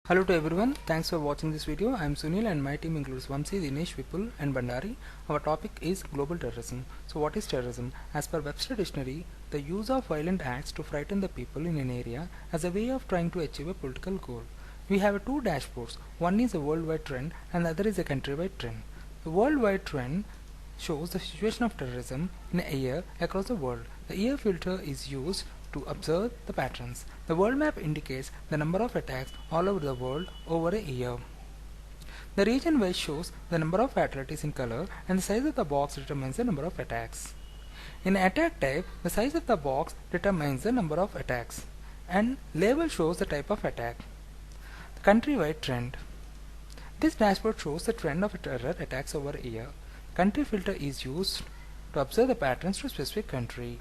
Hello to everyone, thanks for watching this video. I am Sunil and my team includes Vamsi, Dinesh, Vipul and Bandari. Our topic is global terrorism. So what is terrorism? As per Webster Dictionary, the use of violent acts to frighten the people in an area as a way of trying to achieve a political goal. We have two dashboards. One is a worldwide trend and the other is a countrywide trend. The worldwide trend shows the situation of terrorism in a year across the world. The year filter is used to observe the patterns. The world map indicates the number of attacks all over the world over a year. The region wise shows the number of fatalities in color and the size of the box determines the number of attacks. In attack type, the size of the box determines the number of attacks and label shows the type of attack. The countrywide trend. This dashboard shows the trend of terror attacks over a year. Country filter is used to observe the patterns to a specific country.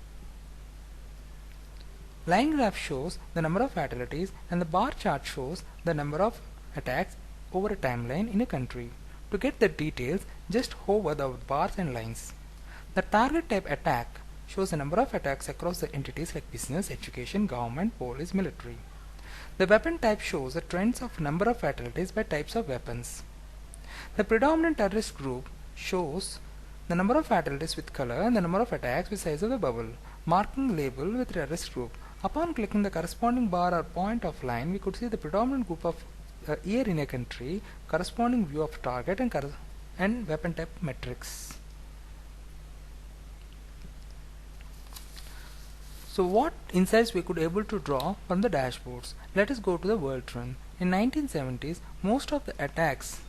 Line graph shows the number of fatalities and the bar chart shows the number of attacks over a timeline in a country. To get the details, just hover the bars and lines. The target type attack shows the number of attacks across the entities like business, education, government, police, military. The weapon type shows the trends of number of fatalities by types of weapons. The predominant terrorist group shows the number of fatalities with color and the number of attacks with size of the bubble. Marking label with terrorist group. Upon clicking the corresponding bar or point of line, we could see the predominant group of year in a country, corresponding view of target and weapon type metrics. So what insights we could able to draw from the dashboards? Let us go to the world trend. In 1970s, most of the attacks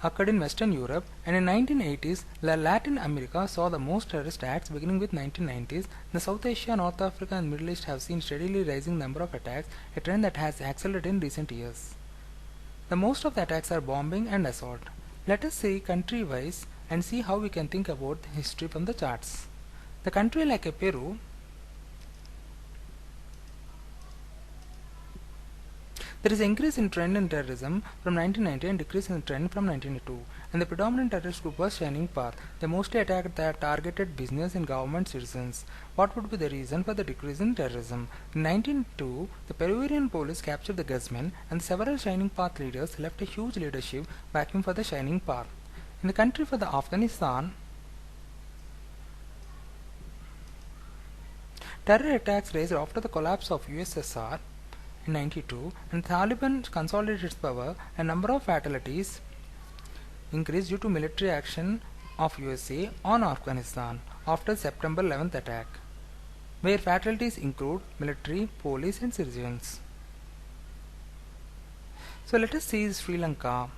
occurred in Western Europe, and in 1980s, Latin America saw the most terrorist acts beginning with 1990s. The South Asia, North Africa and Middle East have seen steadily rising number of attacks, a trend that has accelerated in recent years. The most of the attacks are bombing and assault. Let us see country wise and see how we can think about the history from the charts. The country like Peru, there is increase in trend in terrorism from 1990 and decrease in trend from 1992, and the predominant terrorist group was Shining Path. They mostly attacked the targeted business and government citizens. What would be the reason for the decrease in terrorism? In 1992, the Peruvian police captured the Guzman, and several Shining Path leaders left a huge leadership vacuum for the Shining Path. In the country for the Afghanistan, terror attacks raised after the collapse of USSR in 92 and Taliban consolidated its power. A number of fatalities increased due to military action of USA on Afghanistan after September 11th attack, where fatalities include military, police and civilians. So let us see Sri Lanka.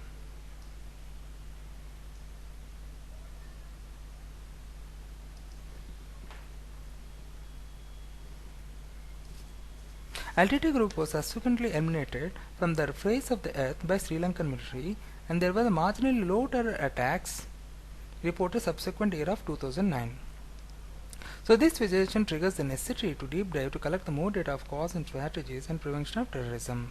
LTT group was subsequently eliminated from the face of the earth by Sri Lankan military, and there were marginally low terror attacks reported subsequent year of 2009. So this situation triggers the necessity to deep dive to collect the more data of cause and strategies and prevention of terrorism.